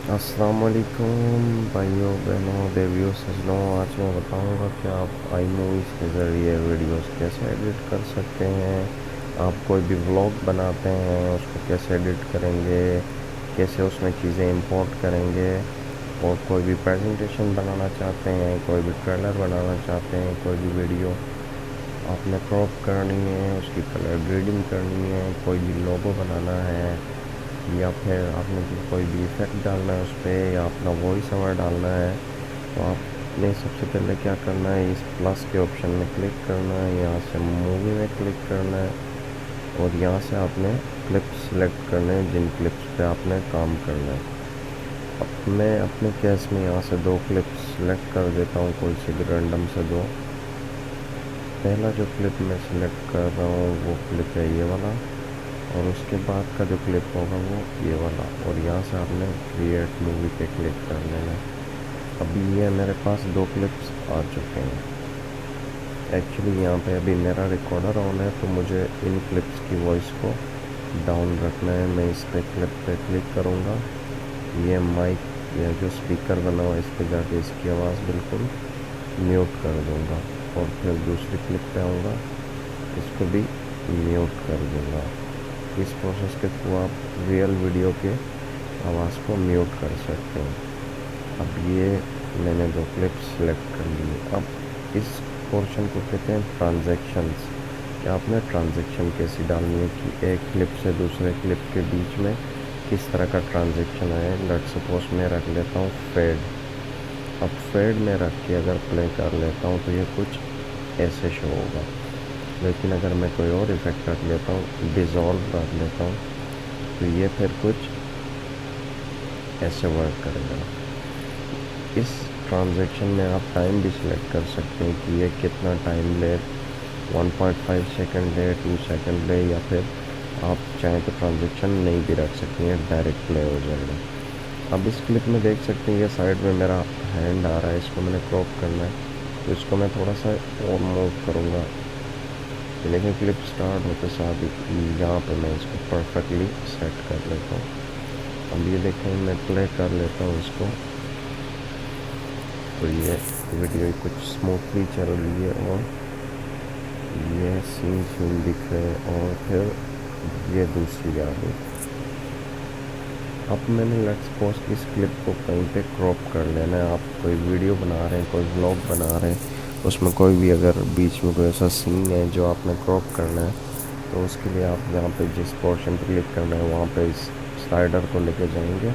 अस्सलाम वालेकुम भाइयों बहनों देवियों सजनों। आज मैं बताऊंगा कि आप आई मूवीज़ के ज़रिए वीडियोस कैसे एडिट कर सकते हैं। आप कोई भी व्लॉग बनाते हैं उसको कैसे एडिट करेंगे, कैसे उसमें चीज़ें इंपोर्ट करेंगे। और कोई भी प्रेजेंटेशन बनाना चाहते हैं, कोई भी ट्रेलर बनाना चाहते हैं, कोई भी वीडियो आपने क्रॉप करनी है, उसकी कलर ग्रेडिंग करनी है, कोई भी लोगो बनाना है, या फिर आपने कोई भी इफ़ेक्ट डालना है उस पर, या अपना वॉइस ओवर डालना है, तो आपने सबसे पहले क्या करना है, इस प्लस के ऑप्शन में क्लिक करना है, यहाँ से मूवी में क्लिक करना है और यहाँ से आपने क्लिप्स सेलेक्ट करने हैं जिन क्लिप्स पे आपने काम करना है। अब मैं अपने केस में यहाँ से दो क्लिप्स सेलेक्ट कर देता हूँ, कोई सी भी रैंडम से दो। पहला जो क्लिप मैं सिलेक्ट कर रहा हूँ वो क्लिप है ये वाला, और उसके बाद का जो क्लिप होगा वो ये वाला, और यहाँ से आपने क्रिएट मूवी पे क्लिक कर लेना है। अभी ये मेरे पास दो क्लिप्स आ चुके हैं। एक्चुअली यहाँ पे अभी मेरा रिकॉर्डर ऑन है, तो मुझे इन क्लिप्स की वॉइस को डाउन रखना है। मैं इस पे क्लिप पे क्लिक करूँगा, ये माइक या जो स्पीकर बना हुआ है इस पर जाके इसकी आवाज़ बिल्कुल म्यूट कर दूँगा, और फिर दूसरी क्लिप पे आऊँगा, इसको भी म्यूट कर दूँगा। इस प्रोसेस के थ्रू आप रियल वीडियो के आवाज़ को म्यूट कर सकते हैं। अब ये मैंने दो क्लिप्स सेलेक्ट कर लिए। अब इस पोर्शन को कहते हैं ट्रांजैक्शंस, कि आपने ट्रांजैक्शन कैसी डालनी है कि एक क्लिप से दूसरे क्लिप के बीच में किस तरह का ट्रांजैक्शन है। लेट्स सपोज मैं रख लेता हूँ फेड। अब फेड में रख के अगर प्ले कर लेता हूँ तो ये कुछ ऐसे शो होगा, लेकिन अगर मैं कोई और इफ़ेक्ट रख लेता हूँ, डिज़ोल्व रख लेता हूँ, तो ये फिर कुछ ऐसे वर्क करेगा। इस ट्रांजैक्शन में आप टाइम भी सिलेक्ट कर सकते हैं कि ये कितना टाइम ले, 1.5 सेकंड ले, 2 सेकंड ले, या फिर आप चाहें तो ट्रांजैक्शन नहीं भी रख सकते हैं, डायरेक्ट प्ले हो जाएगा। अब इस क्लिप में देख सकते हैं ये साइड में मेरा हैंड आ रहा है, इसको मैंने क्रॉप करना है, तो इसको मैं थोड़ा सा और मूव करूँगा। लेकिन क्लिप स्टार्ट होते साथ ही यहाँ पे मैं इसको परफेक्टली सेट कर लेता हूँ। अब ये देखें, मैं प्ले कर लेता हूँ इसको, तो ये वीडियो कुछ स्मूथली चल रही है, और ये सीन दिख रहे हैं, और फिर ये दूसरी आ गई। अब मैंने लेट्स सपोज इस क्लिप को कहीं पे क्रॉप कर लेना है। आप कोई वीडियो बना रहे हैं, कोई व्लॉग बना रहे हैं, उसमें कोई भी अगर बीच में कोई ऐसा सीन है जो आपने क्रॉप करना है, तो उसके लिए आप यहाँ पे जिस पोर्शन पर क्लिक करना है वहाँ पे इस स्लाइडर को लेके जाएंगे,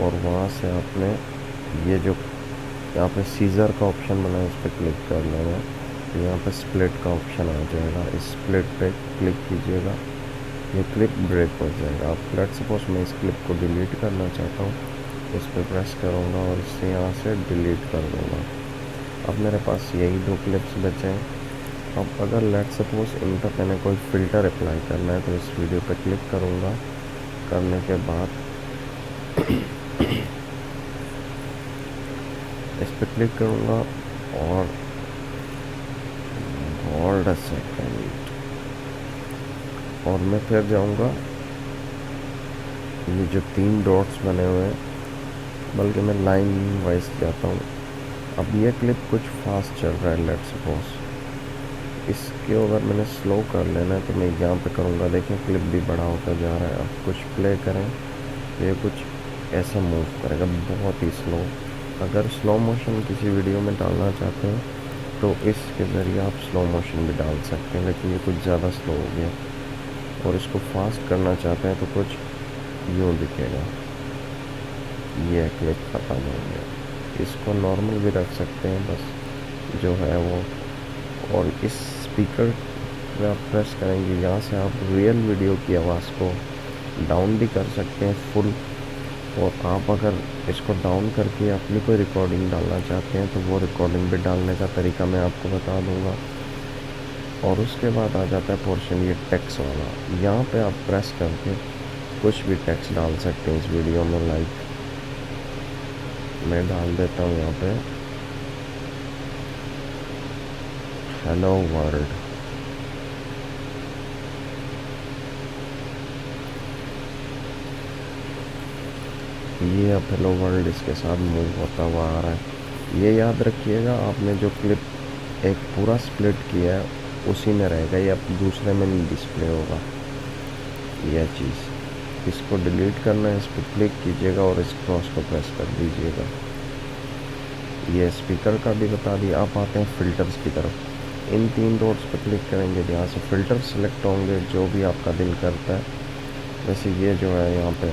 और वहाँ से आपने ये जो यहाँ पे सीज़र का ऑप्शन बना है इस पर क्लिक कर लेना है, तो यहाँ पे स्प्लिट का ऑप्शन आ जाएगा। इस स्प्लिट पे क्लिक कीजिएगा, ये क्लिप ब्रेक हो जाएगा। अब लेट्स सपोज मैं इस क्लिप को डिलीट करना चाहता हूँ, इस पर प्रेस करूँगा और इससे यहाँ से डिलीट कर दूँगा। अब मेरे पास यही दो क्लिप्स बचे हैं। अब अगर लेट्स सपोज इन पर मैंने कोई फ़िल्टर अप्लाई करना है, तो इस वीडियो पे क्लिक करूँगा, करने के बाद इस पर क्लिक करूँगा, और होल्ड अ सेकेंड, और मैं फिर जाऊँगा ये जो 3 डॉट्स बने हुए हैं, बल्कि मैं लाइन वाइज जाता हूँ। अब ये क्लिप कुछ फास्ट चल रहा है, लेट्स सपोज इसके अगर मैंने स्लो कर लेना है, तो मैं यहाँ पे करूँगा, देखें क्लिप भी बड़ा होता जा रहा है। अब कुछ प्ले करें तो ये कुछ ऐसा मूव करेगा, बहुत ही स्लो। अगर स्लो मोशन किसी वीडियो में डालना चाहते हैं तो इसके ज़रिए आप स्लो मोशन भी डाल सकते हैं, लेकिन ये कुछ ज़्यादा स्लो हो गया। और इसको फास्ट करना चाहते हैं तो कुछ यूँ दिखेगा, ये क्लिप ख़त्म हो गया। इसको नॉर्मल भी रख सकते हैं, बस जो है वो। और इस स्पीकर पे आप प्रेस करेंगे, यहाँ से आप रियल वीडियो की आवाज़ को डाउन भी कर सकते हैं फुल, और आप अगर इसको डाउन करके अपनी कोई रिकॉर्डिंग डालना चाहते हैं तो वो रिकॉर्डिंग भी डालने का तरीका मैं आपको बता दूंगा। और उसके बाद आ जाता है पोर्शन ये टेक्स्ट वाला, यहाँ पे आप प्रेस करके कुछ भी टेक्स्ट डाल सकते हैं इस वीडियो में। लाइक मैं डाल देता हूँ यहाँ पे हेलो वर्ल्ड, ये अब हेलो वर्ल्ड इसके साथ मूव होता हुआ आ रहा है। ये याद रखिएगा, आपने जो क्लिप एक पूरा स्प्लिट किया है उसी में रहेगा, ये अब दूसरे में नहीं डिस्प्ले होगा यह चीज़। इसको डिलीट करना है, इस पर क्लिक कीजिएगा और इस क्रॉस को प्रेस कर दीजिएगा। ये स्पीकर का भी बता दिया। आप आते हैं फ़िल्टर्स की तरफ। इन 3 डॉट्स पर क्लिक करेंगे, यहाँ से फ़िल्टर सेलेक्ट होंगे जो भी आपका दिल करता है। वैसे ये जो है यहाँ पे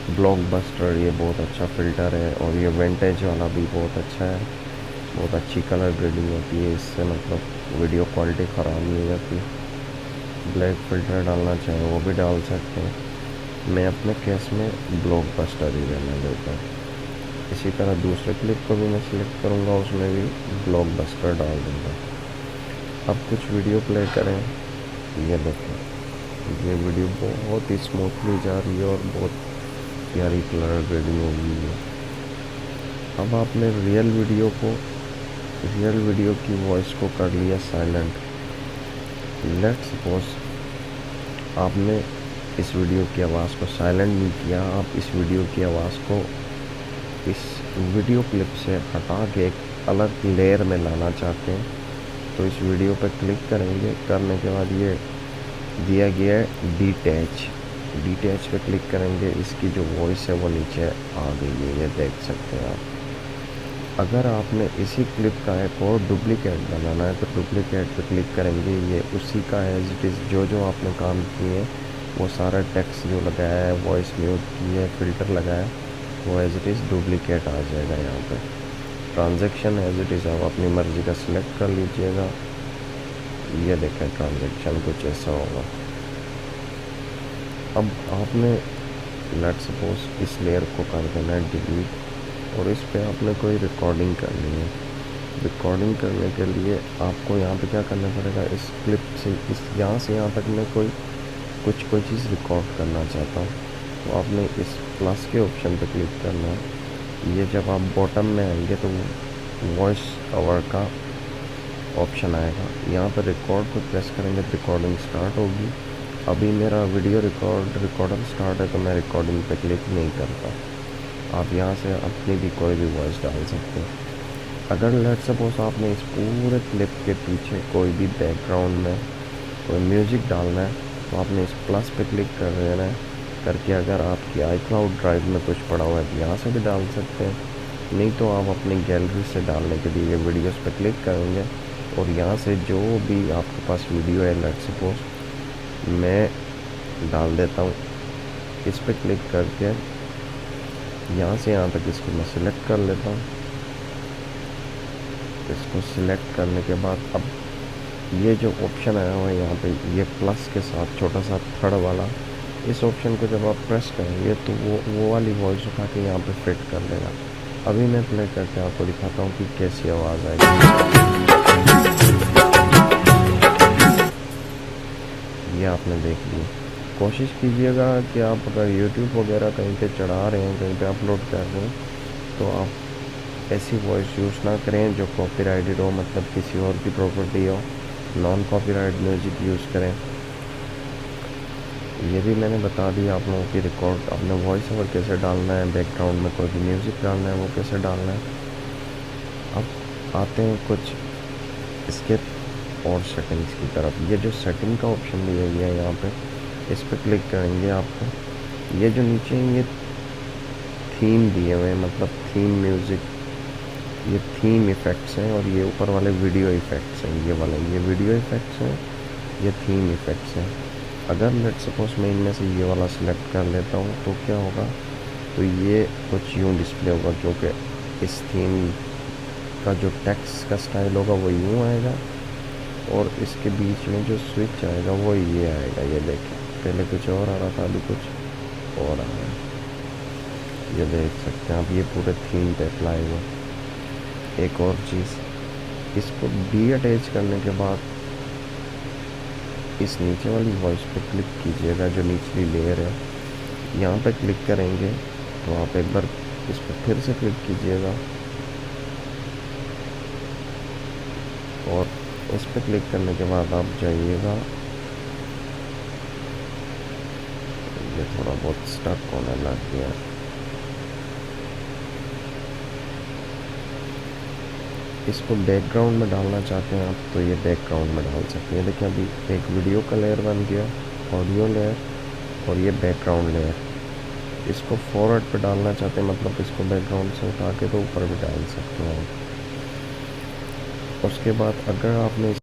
ब्लॉकबस्टर, ये बहुत अच्छा फ़िल्टर है, और ये विंटेज वाला भी बहुत अच्छा है। बहुत अच्छी कलर ग्रेडिंग होती है इससे, मतलब वीडियो क्वालिटी ख़राब नहीं हो जाती। ब्लैक फ़िल्टर डालना चाहें वो भी डाल सकते हैं। मैं अपने केस में ब्लॉकबस्टर ही रहने देता हूँ। इसी तरह दूसरे क्लिप को भी मैं सिलेक्ट करूँगा, उसमें भी ब्लॉकबस्टर डाल दूँगा। अब कुछ वीडियो प्ले करें। ये देखें, ये वीडियो बहुत ही स्मूथली जा रही है और बहुत प्यारी कलर ग्रेडिंग हो गई है। अब आपने रियल वीडियो की वॉइस को कर लिया साइलेंट। लेट्स सपोज आपने इस वीडियो की आवाज़ को साइलेंट नहीं किया, आप इस वीडियो की आवाज़ को इस वीडियो क्लिप से हटा के एक अलग लेयर में लाना चाहते हैं, तो इस वीडियो पर क्लिक करेंगे। करने के बाद ये दिया गया है डिटैच पे क्लिक करेंगे। इसकी जो वॉइस है वो नीचे आ गई है, ये देख सकते हैं आप। अगर आपने इसी क्लिप का एक और डुप्लिकेट बनाना है तो डुप्लिकेट पे क्लिक करेंगे। ये उसी का एज इट इज़ जो आपने काम किए हैं वो सारा टेक्स्ट जो लगाया है, वॉइस म्यूट की है, फ़िल्टर लगाया है, वो एज इट इज़ डुप्लिकेट आ जाएगा। यहाँ पे ट्रांजैक्शन एज इट इज़ आप अपनी मर्ज़ी का सिलेक्ट कर लीजिएगा। ये देखें, ट्रांजैक्शन कुछ ऐसा होगा। अब आपने लेट सपोज इस लेयर को कर देना है डिलीट, और इस पे आपने कोई रिकॉर्डिंग करनी है। रिकॉर्डिंग करने के लिए आपको यहाँ पे क्या करना पड़ेगा, इस क्लिप से यहाँ से यहाँ तक मैं कोई चीज़ रिकॉर्ड करना चाहता हूँ, तो आपने इस प्लस के ऑप्शन पे क्लिक करना है। ये जब आप बॉटम में आएंगे तो वॉइस ओवर का ऑप्शन आएगा, यहाँ पर रिकॉर्ड को प्रेस करेंगे तो रिकॉर्डिंग स्टार्ट होगी। अभी मेरा वीडियो रिकॉर्डर स्टार्ट है तो मैं रिकॉर्डिंग पे क्लिक नहीं करता। आप यहाँ से अपनी भी कोई भी वॉइस डाल सकते हैं। अगर लेट सपोज आपने इस पूरे क्लिप के पीछे कोई भी बैकग्राउंड में कोई म्यूज़िक डालना है, तो आपने इस प्लस पे क्लिक कर देना है करके। अगर आपकी iCloud ड्राइव में कुछ पड़ा हुआ है तो यहाँ से भी डाल सकते हैं, नहीं तो आप अपनी गैलरी से डालने के लिए वीडियोस पे क्लिक करेंगे और यहाँ से जो भी आपके पास वीडियो है, लेट सपोज मैं डाल देता हूँ, इस पे क्लिक करके यहाँ से यहाँ तक इसको मैं सिलेक्ट कर लेता हूँ। इसको सिलेक्ट करने के बाद अब ये जो ऑप्शन आया हुआ है यहाँ पे, ये प्लस के साथ छोटा सा थर्ड वाला, इस ऑप्शन को जब आप प्रेस करेंगे तो वो वाली वॉइस उठा के यहाँ पे फिट कर देगा। अभी मैं प्ले करके आपको दिखाता हूँ कि कैसी आवाज़ आएगी। ये आपने देख लिया। कोशिश कीजिएगा कि आप अगर यूट्यूब वगैरह कहीं पे चढ़ा रहे हैं, कहीं पे अपलोड कर रहे हैं, तो आप ऐसी वॉइस यूज़ ना करें जो कॉपीराइटेड हो, मतलब किसी और की प्रॉपर्टी हो। नॉन कॉपीराइट म्यूज़िक यूज़ करें। ये भी मैंने बता दिया आप लोगों की रिकॉर्ड अपने वॉइस ओवर कैसे डालना है, बैकग्राउंड में कोई भी म्यूज़िक डालना है वो कैसे डालना है। अब आते हैं कुछ इसके और सेटिंग्स की तरफ। ये जो सेटिंग का ऑप्शन दिया गया है यहाँ पे, इस पर क्लिक करेंगे। आपको ये जो नीचे ये थीम दिए हुए हैं, मतलब थीम म्यूज़िक, ये थीम इफ़ेक्ट्स हैं, और ये ऊपर वाले वीडियो इफ़ेक्ट्स हैं। ये वाले ये वीडियो इफ़ेक्ट्स हैं, ये थीम इफ़ेक्ट्स हैं। अगर लेट सपोज मैं इनमें से ये वाला सिलेक्ट कर लेता हूँ तो क्या होगा, तो ये कुछ यूँ डिस्प्ले होगा, जो कि इस थीम का जो टेक्स्ट का स्टाइल होगा वो यूँ आएगा, और इसके बीच में जो स्विच आएगा वो ये आएगा। ये देखें, पहले कुछ और आ रहा था, अभी कुछ और आ रहा है। ये देख सकते हैं आप, ये पूरे थीम पे अप्लाई हुआ। एक और चीज़, इसको डी अटैच करने के बाद इस नीचे वाली वॉइस पे क्लिक कीजिएगा, जो निचली लेयर है, यहाँ पे क्लिक करेंगे तो आप एक बार इस पर फिर से क्लिक कीजिएगा, और इस पर क्लिक करने के बाद आप जाइएगा, ये थोड़ा बहुत स्टक होने लग गया, इसको बैकग्राउंड में डालना चाहते हैं आप तो ये बैकग्राउंड में डाल सकते हैं। देखिए अभी एक वीडियो का लेयर बन गया, ऑडियो लेयर और ये बैकग्राउंड लेयर। इसको फॉरवर्ड पे डालना चाहते हैं, मतलब इसको बैकग्राउंड से उठा के तो ऊपर भी डाल सकते हैं। उसके बाद अगर आपने